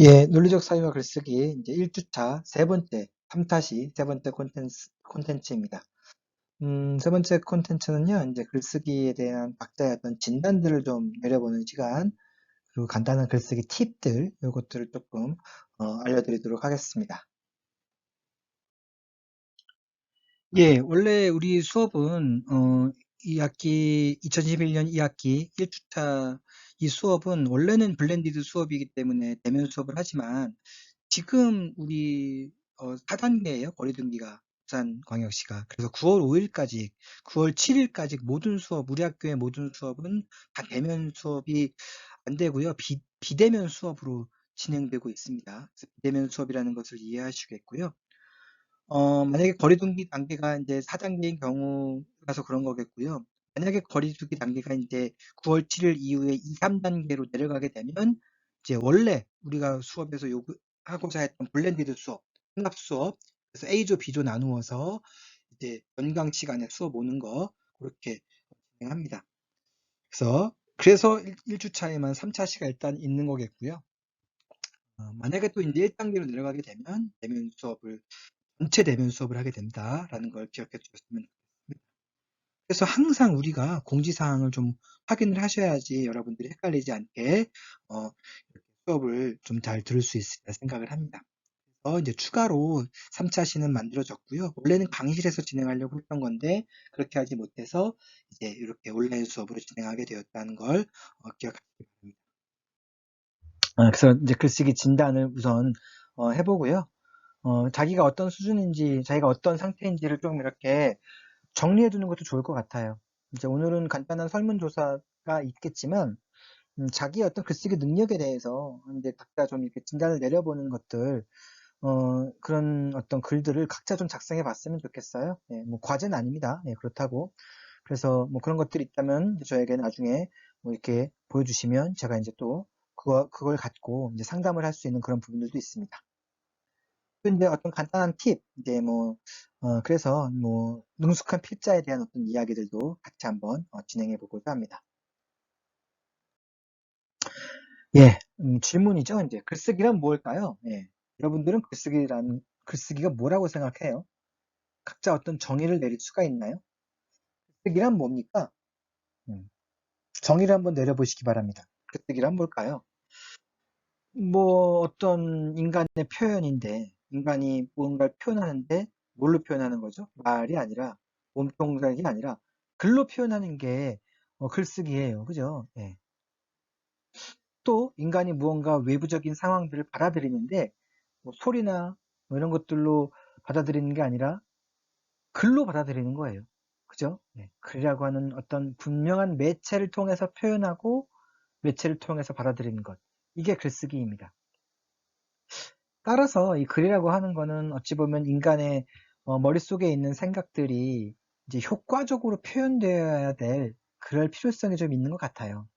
예, 논리적 사유와 글쓰기 이제 1주차 세 번째 콘텐츠입니다. 세 번째 콘텐츠는요, 이제 글쓰기에 대한 각자의 어떤 진단들을 좀 내려보는 시간, 그리고 간단한 글쓰기 팁들, 요것들을 조금 알려드리도록 하겠습니다. 예, 원래 우리 수업은 이 학기 2021년 2학기 1주차 이 수업은 원래는 블렌디드 수업이기 때문에 대면 수업을 하지만 지금 우리 4단계예요. 거리두기가 부산광역시가. 그래서 9월 5일까지, 9월 7일까지 모든 수업, 우리 학교의 모든 수업은 다 대면 수업이 안 되고요. 비대면 수업으로 진행되고 있습니다. 그래서 비대면 수업이라는 것을 이해하시겠고요. 만약에 거리두기 단계가 이제 4단계인 경우라서 그런 거겠고요. 만약에 거리두기 단계가 이제 9월 7일 이후에 2, 3단계로 내려가게 되면 이제 원래 우리가 수업에서 요구하고자 했던 블렌디드 수업, 통합 수업, 그래서 A조, B조 나누어서 이제 연강 시간에 수업 오는 거 그렇게 진행합니다. 그래서 1주차에만 3차시가 일단 있는 거겠고요. 만약에 또 이제 1단계로 내려가게 되면 전체 대면 수업을 하게 된다라는 걸 기억해 주셨으면 좋겠습니다. 그래서 항상 우리가 공지사항을 좀 확인을 하셔야지 여러분들이 헷갈리지 않게 이렇게 수업을 좀 잘 들을 수 있으리라 생각을 합니다. 이제 추가로 3차 시는 만들어졌고요. 원래는 강의실에서 진행하려고 했던 건데 그렇게 하지 못해서 이제 이렇게 온라인 수업으로 진행하게 되었다는 걸 기억하시기 바랍니다. 그래서 이제 글쓰기 진단을 우선 해보고요. 자기가 어떤 수준인지, 자기가 어떤 상태인지를 좀 이렇게 정리해 두는 것도 좋을 것 같아요. 이제 오늘은 간단한 설문조사가 있겠지만, 자기의 어떤 글쓰기 능력에 대해서 이제 각자 좀 이렇게 진단을 내려보는 것들, 그런 어떤 글들을 각자 좀 작성해 봤으면 좋겠어요. 예, 뭐 과제는 아닙니다. 예, 그렇다고. 그래서 뭐 그런 것들이 있다면 저에게 나중에 뭐 이렇게 보여주시면 제가 이제 또 그걸 갖고 이제 상담을 할 수 있는 그런 부분들도 있습니다. 근데 어떤 간단한 팁, 이제 뭐, 그래서 뭐, 능숙한 필자에 대한 어떤 이야기들도 같이 한번 진행해 보고자 합니다. 예, 질문이죠. 이제 글쓰기란 뭘까요? 예, 여러분들은 글쓰기가 뭐라고 생각해요? 각자 어떤 정의를 내릴 수가 있나요? 글쓰기란 뭡니까? 음, 정의를 한번 내려보시기 바랍니다. 글쓰기란 뭘까요? 뭐, 어떤 인간의 표현인데, 인간이 무언가를 표현하는데, 뭘로 표현하는 거죠? 말이 아니라, 몸동작이 아니라, 글로 표현하는 게 글쓰기예요. 그죠? 예. 또, 인간이 무언가 외부적인 상황들을 받아들이는데, 뭐 소리나 뭐 이런 것들로 받아들이는 게 아니라, 글로 받아들이는 거예요. 그죠? 예. 글이라고 하는 어떤 분명한 매체를 통해서 표현하고, 매체를 통해서 받아들이는 것. 이게 글쓰기입니다. 따라서 이 글이라고 하는 거는 어찌 보면 인간의 머릿속에 있는 생각들이 이제 효과적으로 표현되어야 될 그럴 필요성이 좀 있는 것 같아요.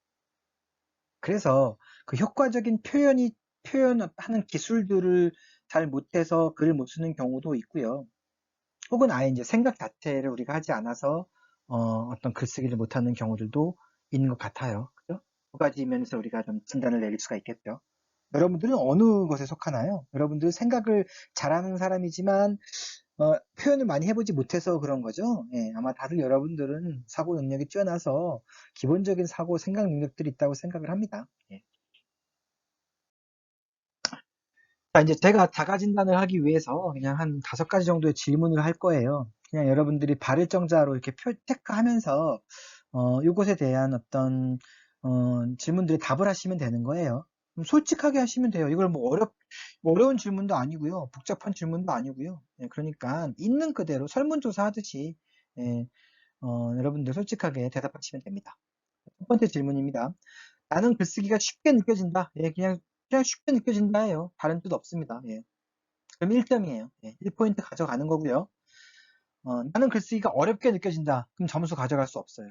그래서 그 효과적인 표현하는 기술들을 잘 못해서 글을 못 쓰는 경우도 있고요. 혹은 아예 이제 생각 자체를 우리가 하지 않아서 어떤 글쓰기를 못하는 경우들도 있는 것 같아요. 그죠? 두 가지 면에서 우리가 좀 진단을 내릴 수가 있겠죠. 여러분들은 어느 것에 속하나요? 여러분들은 생각을 잘하는 사람이지만 표현을 많이 해보지 못해서 그런 거죠. 예, 아마 다들 여러분들은 사고 능력이 뛰어나서 기본적인 생각 능력들이 있다고 생각을 합니다. 예. 자, 이제 제가 자가 진단을 하기 위해서 그냥 한 5가지 정도의 질문을 할 거예요. 그냥 여러분들이 발을 정자로 이렇게 체크하면서 이것에 대한 어떤 질문들에 답을 하시면 되는 거예요. 솔직하게 하시면 돼요. 이걸 뭐 어려운 질문도 아니고요. 복잡한 질문도 아니고요. 예, 그러니까 있는 그대로 설문조사 하듯이 예, 여러분들 솔직하게 대답하시면 됩니다. 첫 번째 질문입니다. 나는 글쓰기가 쉽게 느껴진다. 예, 그냥 쉽게 느껴진다예요. 다른 뜻 없습니다. 예. 그럼 1점이에요. 예, 1포인트 가져가는 거고요. 나는 글쓰기가 어렵게 느껴진다. 그럼 점수 가져갈 수 없어요.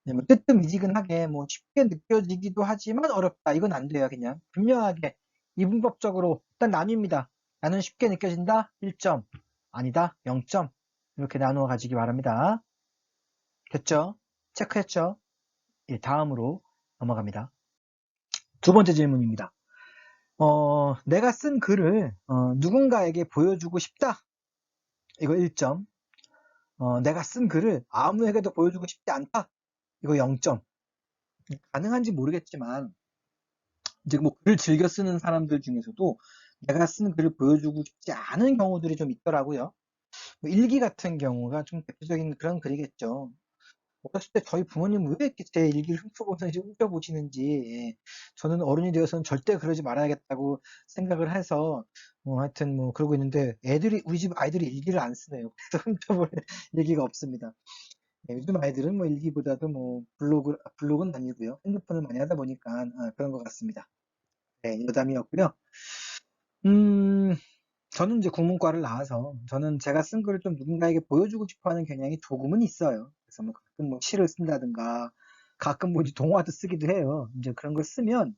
네, 뭐 뜨뜻미지근하게 뭐 쉽게 느껴지기도 하지만 어렵다. 이건 안 돼요. 그냥 분명하게 이분법적으로 일단 나뉩니다. 나는 쉽게 느껴진다. 1점. 아니다. 0점. 이렇게 나누어 가지기 바랍니다. 됐죠? 체크했죠? 예, 다음으로 넘어갑니다. 두 번째 질문입니다. 내가 쓴 글을 누군가에게 보여주고 싶다. 이거 1점. 내가 쓴 글을 아무에게도 보여주고 싶지 않다. 이거 0점. 가능한지 모르겠지만 이제 뭐 글을 즐겨 쓰는 사람들 중에서도 내가 쓴 글을 보여주고 싶지 않은 경우들이 좀 있더라고요. 뭐 일기 같은 경우가 좀 대표적인 그런 글이겠죠. 어렸을 때 저희 부모님은 왜 이렇게 제 일기를 훔쳐보시는지, 예. 저는 어른이 되어서는 절대 그러지 말아야겠다고 생각을 해서, 하여튼 뭐 그러고 있는데, 우리 집 아이들이 일기를 안 쓰네요. 그래서 훔쳐볼 일기가 없습니다. 예, 요즘 아이들은 뭐 일기보다도 뭐 블로그는 아니고요. 핸드폰을 많이 하다 보니까, 그런 것 같습니다. 네, 여담이었고요. 음, 저는 이제 국문과를 나와서 저는 제가 쓴 글을 좀 누군가에게 보여주고 싶어 하는 경향이 조금은 있어요. 그래서 뭐 가끔 뭐 시를 쓴다든가 가끔 뭐 이제 동화도 쓰기도 해요. 이제 그런 걸 쓰면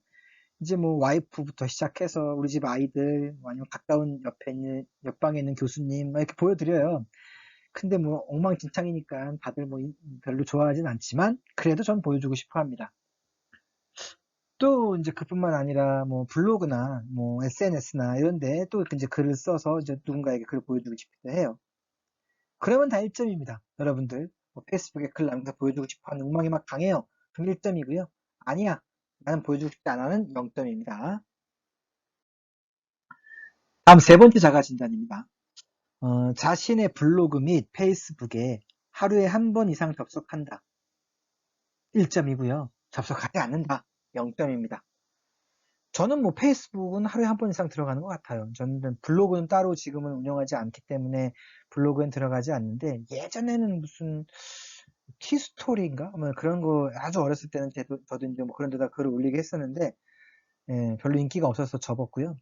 이제 뭐 와이프부터 시작해서 우리 집 아이들 뭐 아니면 가까운 옆방에 있는 교수님 막 이렇게 보여드려요. 근데 뭐 엉망진창이니까 다들 뭐 별로 좋아하진 않지만 그래도 전 보여주고 싶어 합니다. 또 이제 그뿐만 아니라 뭐 블로그나 뭐 SNS나 이런 데 또 이제 글을 써서 이제 누군가에게 글을 보여주고 싶기도 해요. 그러면 다 1점입니다. 여러분들 뭐 페이스북에 글 남겨서 보여주고 싶어 하는 욕망이 막 강해요. 그럼 1점이고요. 아니야. 나는 보여주고 싶지 않아는 0점입니다. 다음 세 번째 자가 진단입니다. 자신의 블로그 및 페이스북에 하루에 한 번 이상 접속한다. 1점이고요. 접속하지 않는다. 0점입니다. 저는 뭐 페이스북은 하루에 한 번 이상 들어가는 것 같아요. 저는 블로그는 따로 지금은 운영하지 않기 때문에 블로그엔 들어가지 않는데 예전에는 무슨 티스토리인가? 뭐 그런 거 아주 어렸을 때는 저도 이제 뭐 그런 데다 글을 올리게 했었는데 예, 별로 인기가 없어서 접었고요.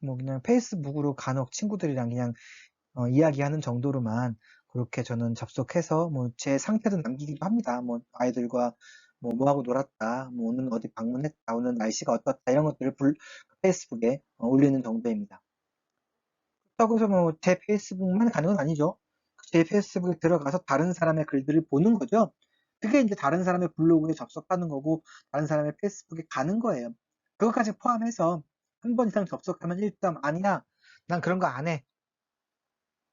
뭐 그냥 페이스북으로 간혹 친구들이랑 그냥 이야기하는 정도로만 그렇게 저는 접속해서 뭐 제 상태도 남기기도 합니다. 뭐 아이들과 뭐 하고 놀았다, 뭐 오늘 어디 방문했다, 오늘 날씨가 어떻다 이런 것들을 페이스북에 올리는 정도입니다. 그렇다고 해서 뭐 제 페이스북만 가는 건 아니죠. 제 페이스북에 들어가서 다른 사람의 글들을 보는 거죠. 그게 이제 다른 사람의 블로그에 접속하는 거고 다른 사람의 페이스북에 가는 거예요. 그것까지 포함해서 한 번 이상 접속하면 1점 아니야. 난 그런 거 안 해.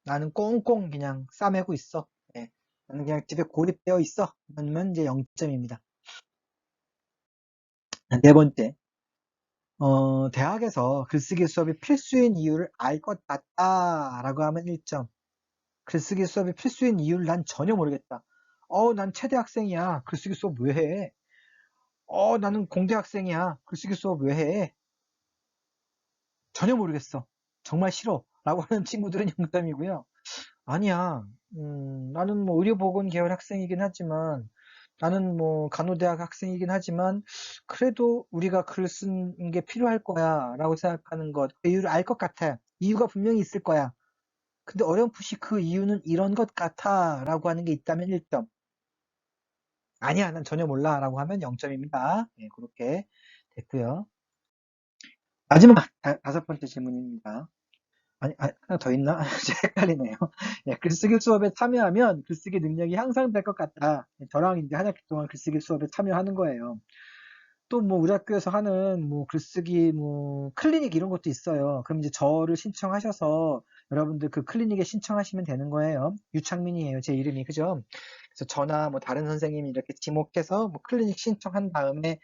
나는 꽁꽁 그냥 싸매고 있어. 예. 나는 그냥 집에 고립되어 있어. 그러면 이제 0점입니다. 네 번째, 대학에서 글쓰기 수업이 필수인 이유를 알 것 같다라고 하면 1점. 글쓰기 수업이 필수인 이유를 난 전혀 모르겠다. 난 체대 학생이야. 글쓰기 수업 왜 해? 나는 공대 학생이야. 글쓰기 수업 왜 해? 전혀 모르겠어. 정말 싫어. 라고 하는 친구들은 0점이고요. 아니야. 나는 뭐 의료보건 계열 학생이긴 하지만, 나는 뭐 간호대학 학생이긴 하지만, 그래도 우리가 글을 쓰는 게 필요할 거야. 라고 생각하는 것, 그 이유를 알 것 같아. 이유가 분명히 있을 거야. 근데 어렴풋이 그 이유는 이런 것 같아. 라고 하는 게 있다면 1점. 아니야, 난 전혀 몰라. 라고 하면 0점입니다. 네, 그렇게 됐고요. 마지막 다섯 번째 질문입니다. 아니, 하나 더 있나? 헷갈리네요. 예, 글쓰기 수업에 참여하면 글쓰기 능력이 향상될 것 같다. 예, 저랑 이제 한 학기 동안 글쓰기 수업에 참여하는 거예요. 또 뭐 우리 학교에서 하는 뭐 글쓰기 뭐 클리닉 이런 것도 있어요. 그럼 이제 저를 신청하셔서 여러분들 그 클리닉에 신청하시면 되는 거예요. 유창민이에요. 제 이름이. 그죠? 그래서 저나 뭐 다른 선생님이 이렇게 지목해서 뭐 클리닉 신청한 다음에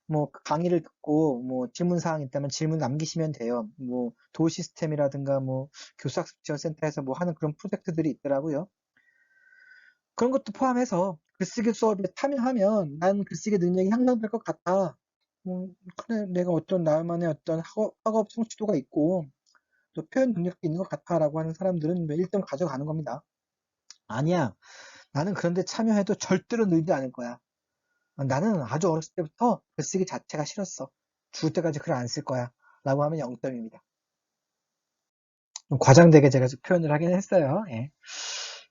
뭐 강의를 듣고 뭐 질문 사항 있다면 질문 남기시면 돼요. 뭐 도어 시스템이라든가 뭐 교수학습 지원센터에서 뭐 하는 그런 프로젝트들이 있더라고요. 그런 것도 포함해서 글쓰기 수업에 참여하면 난 글쓰기 능력이 향상될 것 같아. 그래, 내가 어떤 나만의 어떤 학업 성취도가 있고 또 표현 능력도 있는 것 같아라고 하는 사람들은 1점 가져가는 겁니다. 아니야. 나는 그런데 참여해도 절대로 늘지 않을 거야. 나는 아주 어렸을 때부터 글쓰기 자체가 싫었어. 죽을 때까지 글 안 쓸 거야. 라고 하면 0점입니다. 좀 과장되게 제가 표현을 하긴 했어요. 예.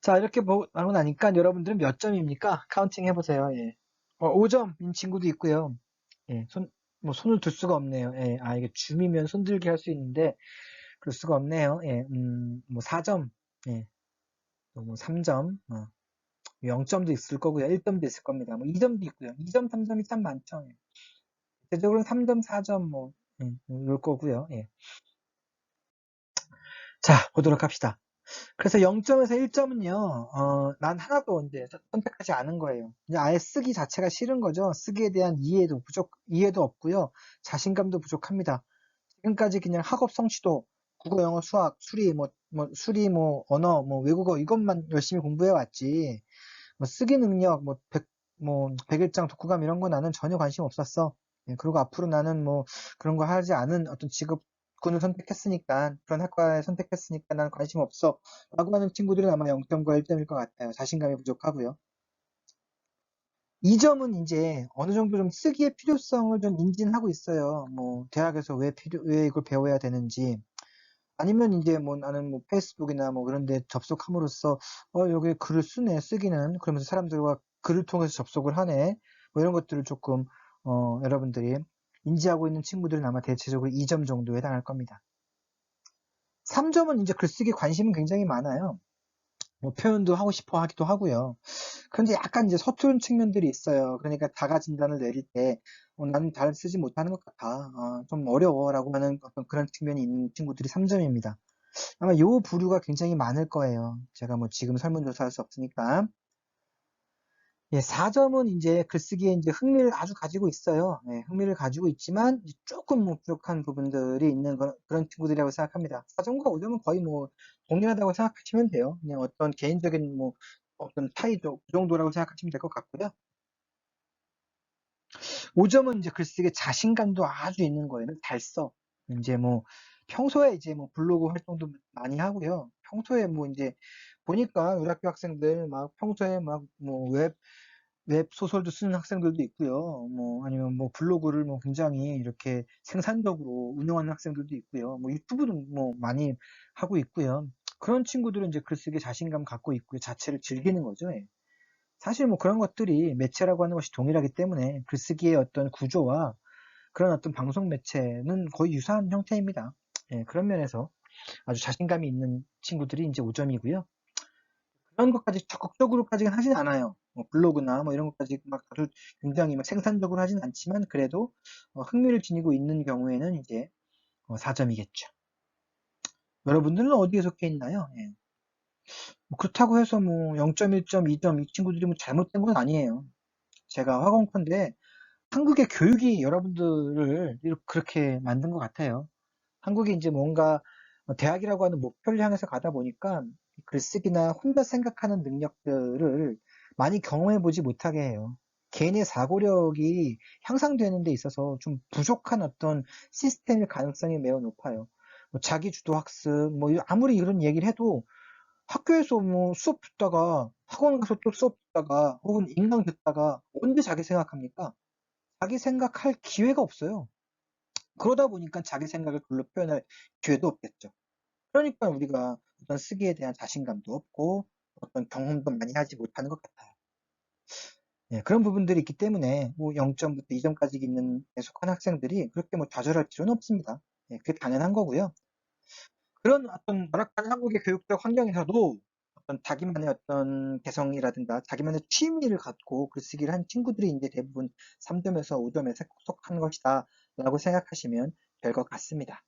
자, 이렇게 하고 나니까 여러분들은 몇 점입니까? 카운팅 해보세요. 예. 5점인 친구도 있고요. 예, 뭐 손을 들 수가 없네요. 예, 이게 줌이면 손들기 할 수 있는데, 그럴 수가 없네요. 예, 뭐 4점, 예, 또뭐 3점, 0점도 있을 거고요. 1점도 있을 겁니다. 뭐 2점도 있고요. 2점, 3점이 참 많죠. 예. 대체적으로는 3점, 4점, 뭐 이럴 거고요. 예. 자, 보도록 합시다. 그래서 0점에서 1점은요, 난 하나도 이제 선택하지 않은 거예요. 그냥 아예 쓰기 자체가 싫은 거죠. 쓰기에 대한 이해도 없고요. 자신감도 부족합니다. 지금까지 그냥 학업 성취도, 국어, 영어, 수학, 수리, 언어, 외국어, 이것만 열심히 공부해 왔지. 쓰기 능력, 100일장 독후감 이런 거 나는 전혀 관심 없었어. 예, 그리고 앞으로 나는 그런 거 하지 않은 어떤 직업군을 선택했으니까, 그런 학과에 선택했으니까 나는 관심 없어. 라고 하는 친구들은 아마 0점과 1점일 것 같아요. 자신감이 부족하고요. 2점은 이제 어느 정도 좀 쓰기의 필요성을 좀 인지는 하고 있어요. 대학에서 왜 이걸 배워야 되는지. 아니면 이제 나는 페이스북이나 그런 데 접속함으로써 여기 글을 쓰기는 그러면서 사람들과 글을 통해서 접속을 하네. 이런 것들을 조금 여러분들이 인지하고 있는 친구들은 아마 대체적으로 2점 정도에 해당할 겁니다. 3점은 이제 글쓰기 관심은 굉장히 많아요. 표현도 하고 싶어 하기도 하고요. 그런데 약간 이제 서투른 측면들이 있어요. 그러니까 자가 진단을 내릴 때 나는 잘 쓰지 못하는 것 같아. 좀 어려워라고 하는 어떤 그런 측면이 있는 친구들이 3점입니다. 아마 요 부류가 굉장히 많을 거예요. 제가 지금 설문조사할 수 없으니까. 예, 4점은 이제 글쓰기에 이제 흥미를 아주 가지고 있어요. 예, 흥미를 가지고 있지만 조금 부족한 부분들이 있는 그런 친구들이라고 생각합니다. 4점과 5점은 거의 동일하다고 생각하시면 돼요. 그냥 어떤 개인적인 어떤 차이죠. 그 정도라고 생각하시면 될 것 같고요. 5점은 이제 글쓰기에 자신감도 아주 있는 거예요. 잘 써. 이제 평소에 이제 블로그 활동도 많이 하고요. 평소에 이제 보니까 우리 학교 학생들 막 평소에 막 웹 소설도 쓰는 학생들도 있고요. 아니면 블로그를 굉장히 이렇게 생산적으로 운영하는 학생들도 있고요. 유튜브도 많이 하고 있고요. 그런 친구들은 이제 글쓰기에 자신감 갖고 있고요. 자체를 즐기는 거죠. 예. 사실 그런 것들이 매체라고 하는 것이 동일하기 때문에 글쓰기의 어떤 구조와 그런 어떤 방송 매체는 거의 유사한 형태입니다. 예, 그런 면에서 아주 자신감이 있는 친구들이 이제 5점이고요. 그런 것까지 적극적으로까지는 하진 않아요. 블로그나 이런 것까지 막 아주 굉장히 막 생산적으로 하진 않지만 그래도 흥미를 지니고 있는 경우에는 이제 4점이겠죠. 여러분들은 어디에 속해 있나요? 예. 그렇다고 해서 0점, 1점, 2점 이 친구들이 잘못된 건 아니에요. 제가 화공컨대 한국의 교육이 여러분들을 그렇게 만든 것 같아요. 한국이 이제 뭔가 대학이라고 하는 목표를 향해서 가다 보니까 글쓰기나 혼자 생각하는 능력들을 많이 경험해 보지 못하게 해요. 개인의 사고력이 향상되는 데 있어서 좀 부족한 어떤 시스템일 가능성이 매우 높아요. 자기 주도 학습, 아무리 이런 얘기를 해도 학교에서 수업 듣다가 학원 가서 또 수업 듣다가 혹은 인강 듣다가 언제 자기 생각합니까? 자기 생각할 기회가 없어요. 그러다 보니까 자기 생각을 글로 표현할 기회도 없겠죠. 그러니까 우리가 어떤 쓰기에 대한 자신감도 없고 어떤 경험도 많이 하지 못하는 것 같아요. 예, 그런 부분들이 있기 때문에 0점부터 2점까지 있는 속한 학생들이 그렇게 좌절할 필요는 없습니다. 예, 그게 당연한 거고요. 그런 어떤 열악한 한국의 교육적 환경에서도 어떤 자기만의 어떤 개성이라든가 자기만의 취미를 갖고 글쓰기를 한 친구들이 이제 대부분 3점에서 5점에 속한 것이다 라고 생각하시면 될 것 같습니다.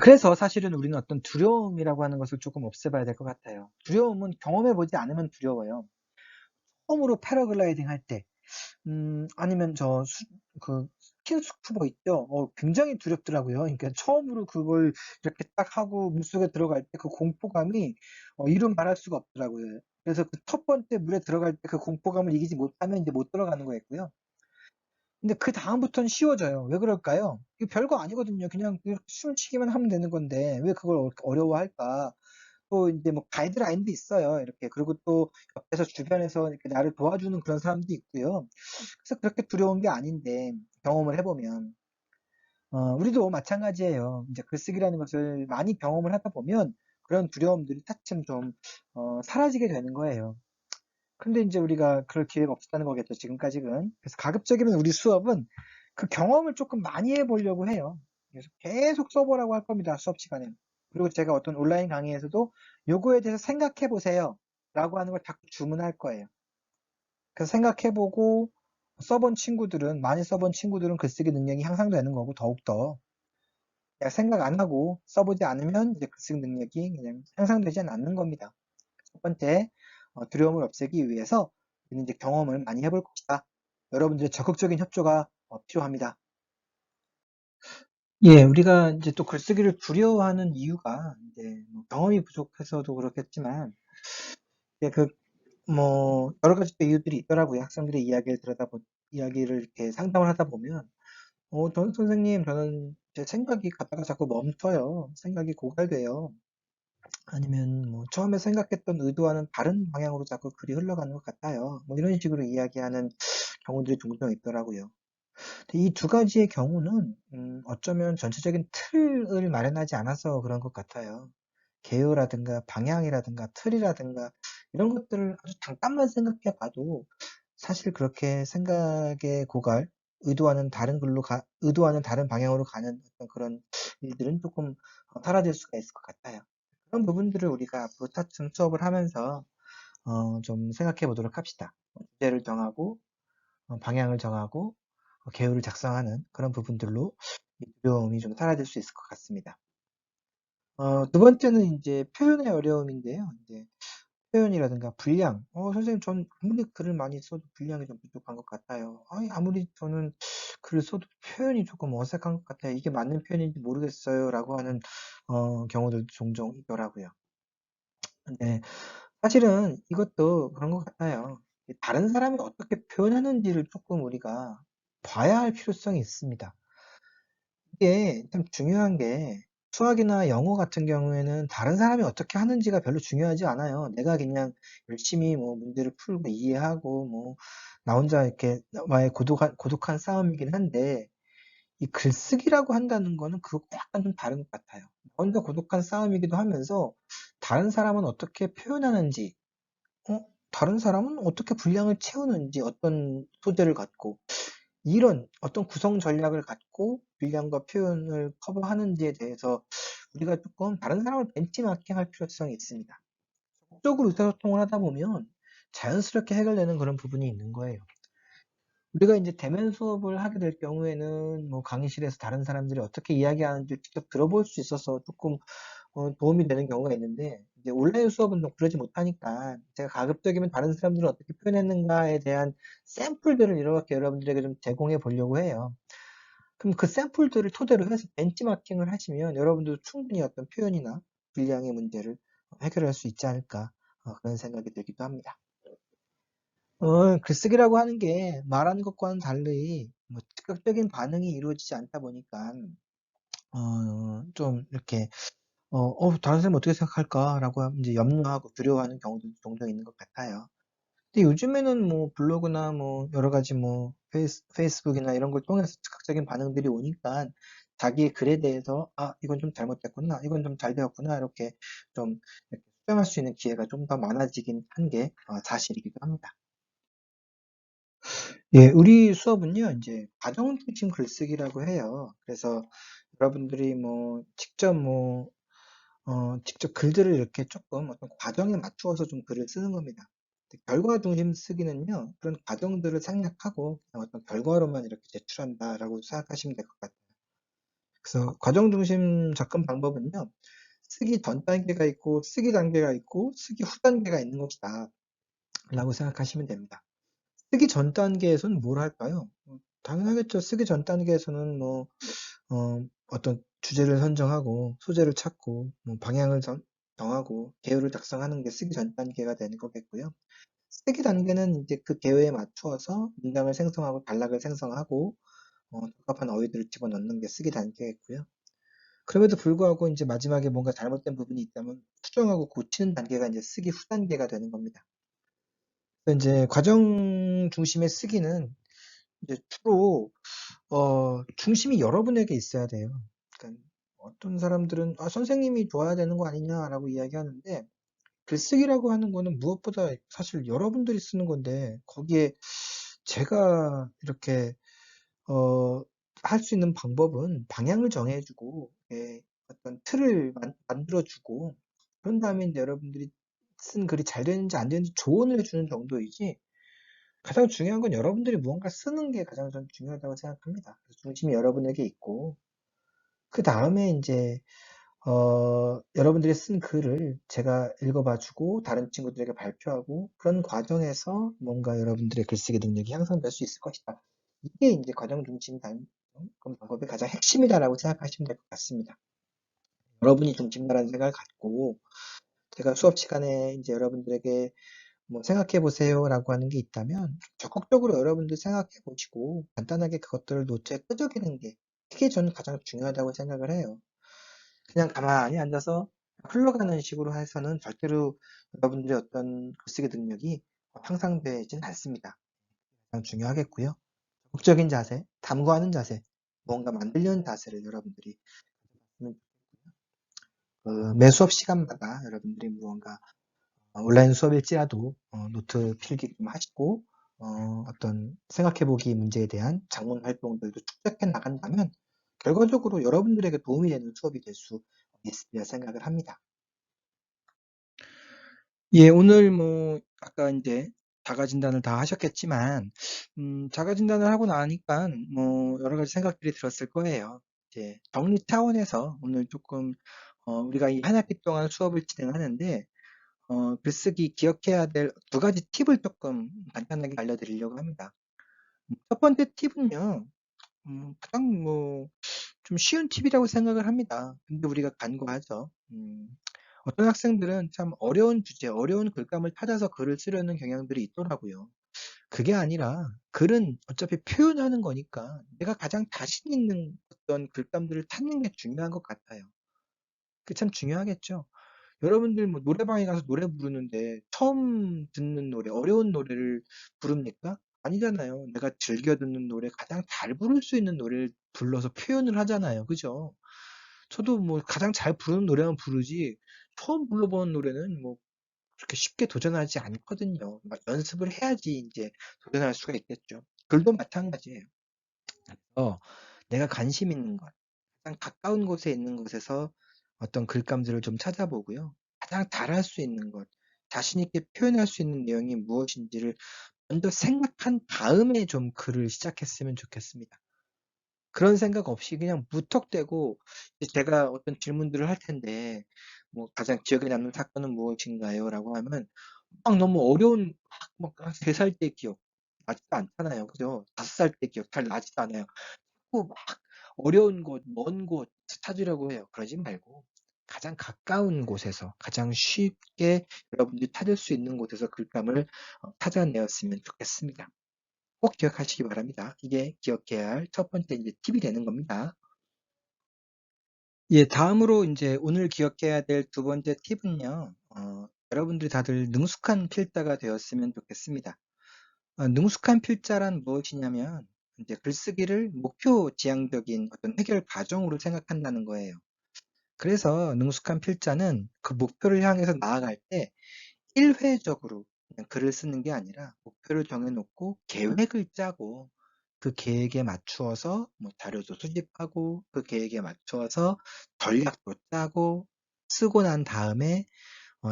그래서 사실은 우리는 어떤 두려움이라고 하는 것을 조금 없애봐야 될 것 같아요. 두려움은 경험해보지 않으면 두려워요. 처음으로 패러글라이딩 할 때, 아니면 스킨스쿠버 있죠? 굉장히 두렵더라고요. 그러니까 처음으로 그걸 이렇게 딱 하고 물속에 들어갈 때 그 공포감이, 이루 말할 수가 없더라고요. 그래서 그 첫 번째 물에 들어갈 때 그 공포감을 이기지 못하면 이제 못 들어가는 거였고요. 근데 그 다음부터는 쉬워져요. 왜 그럴까요? 이거 별거 아니거든요. 그냥 이렇게 숨치기만 하면 되는 건데, 왜 그걸 어려워할까? 또 이제 가이드라인도 있어요. 이렇게. 그리고 또 옆에서 주변에서 이렇게 나를 도와주는 그런 사람도 있고요. 그래서 그렇게 두려운 게 아닌데 경험을 해보면 우리도 마찬가지예요. 이제 글쓰기라는 것을 많이 경험을 하다 보면 그런 두려움들이 차츰 좀 사라지게 되는 거예요. 근데 이제 우리가 그럴 기회가 없었다는 거겠죠, 지금까지는. 그래서 가급적이면 우리 수업은 그 경험을 조금 많이 해보려고 해요. 그래서 계속 써보라고 할 겁니다, 수업 시간에. 그리고 제가 어떤 온라인 강의에서도 요거에 대해서 생각해 보세요. 라고 하는 걸 자꾸 주문할 거예요. 그래서 생각해 보고, 많이 써본 친구들은 글쓰기 능력이 향상되는 거고, 더욱더. 그냥 생각 안 하고 써보지 않으면 이제 글쓰기 능력이 그냥 향상되지 않는 겁니다. 첫 번째, 두려움을 없애기 위해서 우리는 이제 경험을 많이 해볼 것이다. 여러분들의 적극적인 협조가 필요합니다. 예, 우리가 이제 또 글쓰기를 두려워하는 이유가 이제 뭐 경험이 부족해서도 그렇겠지만, 이제 뭐 여러 가지 또 이유들이 있더라고요. 학생들의 이야기를 이렇게 상담을 하다 보면, 선생님, 저는 제 생각이 가다가 자꾸 멈춰요. 생각이 고갈돼요. 아니면 뭐 처음에 생각했던 의도와는 다른 방향으로 자꾸 글이 흘러가는 것 같아요. 뭐 이런 식으로 이야기하는 경우들이 종종 있더라고요. 이 두 가지의 경우는 어쩌면 전체적인 틀을 마련하지 않아서 그런 것 같아요. 개요라든가 방향이라든가 틀이라든가 이런 것들을 아주 잠깐만 생각해 봐도 사실 그렇게 생각의 고갈, 의도와는 다른 방향으로 가는 어떤 그런 일들은 조금 사라질 수가 있을 것 같아요. 그런 부분들을 우리가 앞으로 차츰 수업을 하면서 좀 생각해 보도록 합시다. 주제를 정하고 방향을 정하고 개요를 작성하는 그런 부분들로 이 두려움이 좀 사라질 수 있을 것 같습니다. 두 번째는 이제 표현의 어려움인데요. 이제 표현이라든가 분량. 선생님, 전 아무리 글을 많이 써도 분량이 좀 부족한 것 같아요. 아니, 아무리 저는 글을 써도 표현이 조금 어색한 것 같아요. 이게 맞는 표현인지 모르겠어요. 라고 하는, 경우들도 종종 있더라고요. 근데 사실은 이것도 그런 것 같아요. 다른 사람이 어떻게 표현하는지를 조금 우리가 봐야 할 필요성이 있습니다. 이게 참 중요한 게 수학이나 영어 같은 경우에는 다른 사람이 어떻게 하는지가 별로 중요하지 않아요. 내가 그냥 열심히 뭐 문제를 풀고 이해하고 뭐 나 혼자 이렇게 나의 고독한 싸움이긴 한데 이 글쓰기라고 한다는 거는 그거 약간 좀 다른 것 같아요. 나 혼자 고독한 싸움이기도 하면서 다른 사람은 어떻게 표현하는지, 다른 사람은 어떻게 분량을 채우는지 어떤 소재를 갖고 이런 어떤 구성 전략을 갖고 분량과 표현을 커버하는지에 대해서 우리가 조금 다른 사람을 벤치마킹할 필요성이 있습니다. 적극적으로 의사소통을 하다 보면 자연스럽게 해결되는 그런 부분이 있는 거예요. 우리가 이제 대면 수업을 하게 될 경우에는 뭐 강의실에서 다른 사람들이 어떻게 이야기하는지 직접 들어볼 수 있어서 조금 도움이 되는 경우가 있는데 이제 온라인 수업은 좀 그러지 못하니까 제가 가급적이면 다른 사람들은 어떻게 표현했는가에 대한 샘플들을 이렇게 여러분들에게 좀 제공해 보려고 해요. 그럼 그 샘플들을 토대로 해서 벤치마킹을 하시면 여러분도 충분히 어떤 표현이나 분량의 문제를 해결할 수 있지 않을까 그런 생각이 들기도 합니다. 글쓰기라고 하는 게 말하는 것과는 달리 뭐 즉각적인 반응이 이루어지지 않다 보니까 좀 이렇게 다른 사람이 어떻게 생각할까라고 이제 염려하고 두려워하는 경우도 종종 있는 것 같아요. 근데 요즘에는 뭐 블로그나 뭐 여러 가지 뭐 페이스북이나 이런 걸 통해서 즉각적인 반응들이 오니까 자기의 글에 대해서 이건 좀 잘못됐구나, 이건 좀 잘 되었구나 이렇게 좀 이렇게 수정할 수 있는 기회가 좀 더 많아지긴 한 게 사실이기도 합니다. 예, 우리 수업은요, 이제 과정 중심 글쓰기라고 해요. 그래서 여러분들이 뭐 직접 글들을 이렇게 조금 어떤 과정에 맞추어서 좀 글을 쓰는 겁니다. 결과 중심 쓰기는요, 그런 과정들을 생략하고 그냥 어떤 결과로만 이렇게 제출한다라고 생각하시면 될 것 같아요. 그래서 과정 중심 접근 방법은요, 쓰기 전 단계가 있고, 쓰기 단계가 있고, 쓰기 후 단계가 있는 것이다. 라고 생각하시면 됩니다. 쓰기 전 단계에서는 뭘 할까요? 당연하겠죠. 쓰기 전 단계에서는 뭐, 어떤 주제를 선정하고, 소재를 찾고, 뭐 방향을 정하고, 개요를 작성하는 게 쓰기 전 단계가 되는 거겠고요. 쓰기 단계는 이제 그 개요에 맞추어서 문장을 생성하고, 단락을 생성하고, 적합한 어휘들을 집어넣는 게 쓰기 단계겠고요. 그럼에도 불구하고 이제 마지막에 뭔가 잘못된 부분이 있다면 수정하고 고치는 단계가 이제 쓰기 후 단계가 되는 겁니다. 그래서 이제 과정 중심의 쓰기는 이제 주로 중심이 여러분에게 있어야 돼요. 그러니까 어떤 사람들은 선생님이 도와야 되는 거 아니냐라고 이야기하는데 글쓰기라고 하는 거는 무엇보다 사실 여러분들이 쓰는 건데 거기에 제가 이렇게 할 수 있는 방법은 방향을 정해주고 어떤 틀을 만들어주고 그런 다음에 이제 여러분들이 쓴 글이 잘 되는지 안 되는지 조언을 해주는 정도이지 가장 중요한 건 여러분들이 무언가 쓰는 게 가장 전 중요하다고 생각합니다. 그래서 중심이 여러분에게 있고, 그 다음에 이제, 여러분들이 쓴 글을 제가 읽어봐주고, 다른 친구들에게 발표하고, 그런 과정에서 뭔가 여러분들의 글쓰기 능력이 향상될 수 있을 것이다. 이게 이제 과정 중심 방법의 가장 핵심이다라고 생각하시면 될 것 같습니다. 여러분이 중심이라는 생각을 갖고, 제가 수업 시간에 이제 여러분들에게 뭐 생각해 보세요라고 하는 게 있다면 적극적으로 여러분들 생각해 보시고 간단하게 그것들을 노트에 끄적이는 게 이게 저는 가장 중요하다고 생각을 해요. 그냥 가만히 앉아서 흘러가는 식으로 해서는 절대로 여러분들의 어떤 글쓰기 능력이 향상되진 않습니다. 가장 중요하겠고요. 적극적인 자세, 탐구하는 자세, 뭔가 만들려는 자세를 여러분들이 매 수업 시간마다 여러분들이 무언가 온라인 수업일지라도 노트 필기 좀 하시고 어떤 생각해보기 문제에 대한 작문 활동들도 축적해 나간다면 결과적으로 여러분들에게 도움이 되는 수업이 될 수 있으리라 생각을 합니다. 예, 오늘 뭐 아까 이제 자가 진단을 다 하셨겠지만 자가 진단을 하고 나니까 뭐 여러 가지 생각들이 들었을 거예요. 이제 정리 차원에서 오늘 조금 우리가 이 한 학기 동안 수업을 진행하는데 글쓰기 기억해야 될 두 가지 팁을 조금 간단하게 알려드리려고 합니다. 첫 번째 팁은요, 가장 뭐, 좀 쉬운 팁이라고 생각을 합니다. 근데 우리가 간과하죠. 어떤 학생들은 참 어려운 주제, 어려운 글감을 찾아서 글을 쓰려는 경향들이 있더라고요. 그게 아니라 글은 어차피 표현하는 거니까 내가 가장 자신 있는 어떤 글감들을 찾는 게 중요한 것 같아요. 그게 참 중요하겠죠. 여러분들 뭐 노래방에 가서 노래 부르는데 처음 듣는 노래, 어려운 노래를 부릅니까? 아니잖아요. 내가 즐겨 듣는 노래, 가장 잘 부를 수 있는 노래를 불러서 표현을 하잖아요. 그죠? 저도 뭐 가장 잘 부르는 노래만 부르지, 처음 불러보는 노래는 뭐 그렇게 쉽게 도전하지 않거든요. 막 연습을 해야지 이제 도전할 수가 있겠죠. 글도 마찬가지예요. 어, 내가 관심 있는 것, 가장 가까운 곳에 있는 곳에서 어떤 글감들을 좀 찾아보고요. 가장 잘할 수 있는 것, 자신 있게 표현할 수 있는 내용이 무엇인지를 먼저 생각한 다음에 좀 글을 시작했으면 좋겠습니다. 그런 생각 없이 그냥 무턱대고 이제 제가 어떤 질문들을 할 텐데 뭐 가장 기억에 남는 사건은 무엇인가요? 라고 하면 막 너무 어려운 막 3살 때 기억 나지도 않잖아요. 그죠? 5살 때 기억 잘 나지도 않아요. 막 어려운 곳, 먼 곳 찾으려고 해요. 그러지 말고 가장 가까운 곳에서 가장 쉽게 여러분들이 찾을 수 있는 곳에서 글감을 찾아내었으면 좋겠습니다. 꼭 기억하시기 바랍니다. 이게 기억해야 할 첫 번째 이제 팁이 되는 겁니다. 예, 다음으로 이제 오늘 기억해야 될 두 번째 팁은요. 여러분들이 다들 능숙한 필자가 되었으면 좋겠습니다. 능숙한 필자란 무엇이냐면 이제 글쓰기를 목표 지향적인 어떤 해결 과정으로 생각한다는 거예요. 그래서 능숙한 필자는 그 목표를 향해서 나아갈 때 일회적으로 그냥 글을 쓰는 게 아니라 목표를 정해놓고 계획을 짜고 그 계획에 맞추어서 뭐 자료도 수집하고 그 계획에 맞추어서 전략도 짜고 쓰고 난 다음에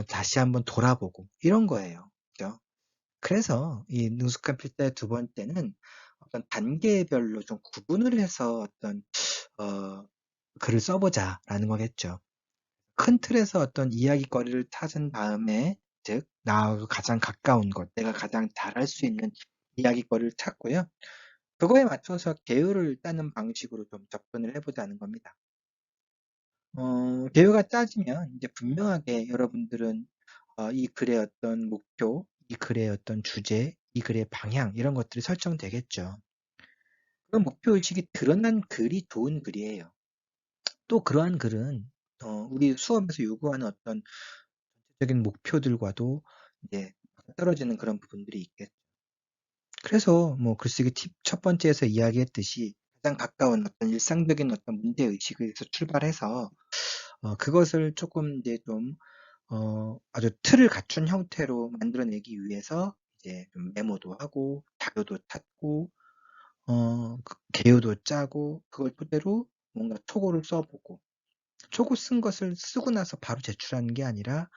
다시 한번 돌아보고 이런 거예요. 그죠? 그래서 이 능숙한 필자의 두 번째는 어떤 단계별로 좀 구분을 해서 어떤 어, 글을 써보자라는 거겠죠. 큰 틀에서 어떤 이야기거리를 찾은 다음에 즉 나하고 가장 가까운 것, 내가 가장 잘할 수 있는 이야기거리를 찾고요. 그거에 맞춰서 계율을 따는 방식으로 좀 접근을 해보자는 겁니다. 계율가 짜지면 이제 분명하게 여러분들은 이 글의 어떤 목표, 이 글의 어떤 주제, 이 글의 방향 이런 것들이 설정되겠죠. 그런 목표 의식이 드러난 글이 좋은 글이에요. 또 그러한 글은 우리 수업에서 요구하는 어떤 전체적인 목표들과도 이제 떨어지는 그런 부분들이 있겠죠. 그래서 뭐 글쓰기 팁 첫 번째에서 이야기했듯이 가장 가까운 어떤 일상적인 어떤 문제 의식에서 출발해서 그것을 조금 이제 좀 아주 틀을 갖춘 형태로 만들어내기 위해서 이제 좀 메모도 하고 자료도 찾고 개요도 짜고 그걸 토대로 뭔가 초고를 써보고 초고 쓴 것을 쓰고 나서 바로 제출하는 게 아니라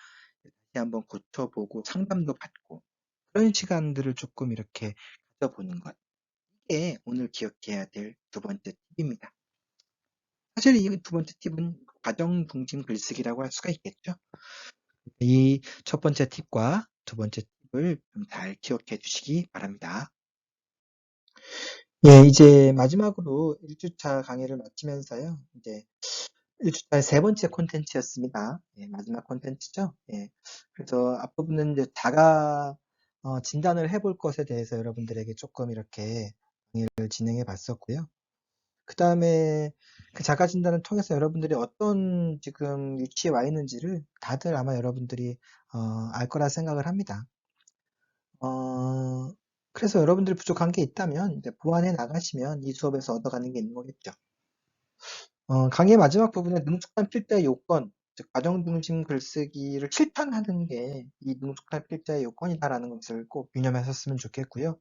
다시 한번 고쳐보고 상담도 받고 그런 시간들을 조금 이렇게 가져보는 것. 이게 오늘 기억해야 될 두 번째 팁입니다. 사실 이 두 번째 팁은 과정 중심 글쓰기라고 할 수가 있겠죠. 이 첫 번째 팁과 두 번째 팁을 좀 잘 기억해 주시기 바랍니다. 예, 이제 마지막으로 1주차 강의를 마치면서요. 이제 1주차의 세 번째 콘텐츠였습니다. 예, 마지막 콘텐츠죠. 예. 그래서 앞부분은 이제 자가 진단을 해볼 것에 대해서 여러분들에게 조금 이렇게 강의를 진행해 봤었고요. 그 다음에 그 자가 진단을 통해서 여러분들이 어떤 지금 위치에 와 있는지를 다들 아마 여러분들이 알 거라 생각을 합니다. 어, 그래서 여러분들이 부족한 게 있다면 이제 보완해 나가시면 이 수업에서 얻어가는 게 있는 거겠죠. 강의 마지막 부분에 능숙한 필자의 요건, 즉 과정 중심 글쓰기를 실천하는 게 이 능숙한 필자의 요건이다라는 것을 꼭 유념하셨으면 좋겠고요.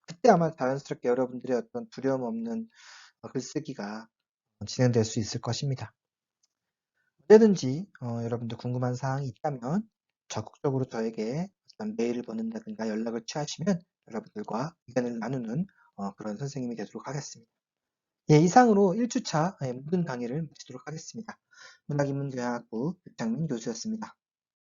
그때 아마 자연스럽게 여러분들의 어떤 두려움 없는 글쓰기가 진행될 수 있을 것입니다. 언제든지 여러분들 궁금한 사항이 있다면 적극적으로 저에게 어떤 메일을 보낸다든가 연락을 취하시면 여러분들과 의견을 나누는 그런 선생님이 되도록 하겠습니다. 예, 이상으로 1주차 모든 강의를 마치도록 하겠습니다. 문학인문교양학부 유창민 교수였습니다.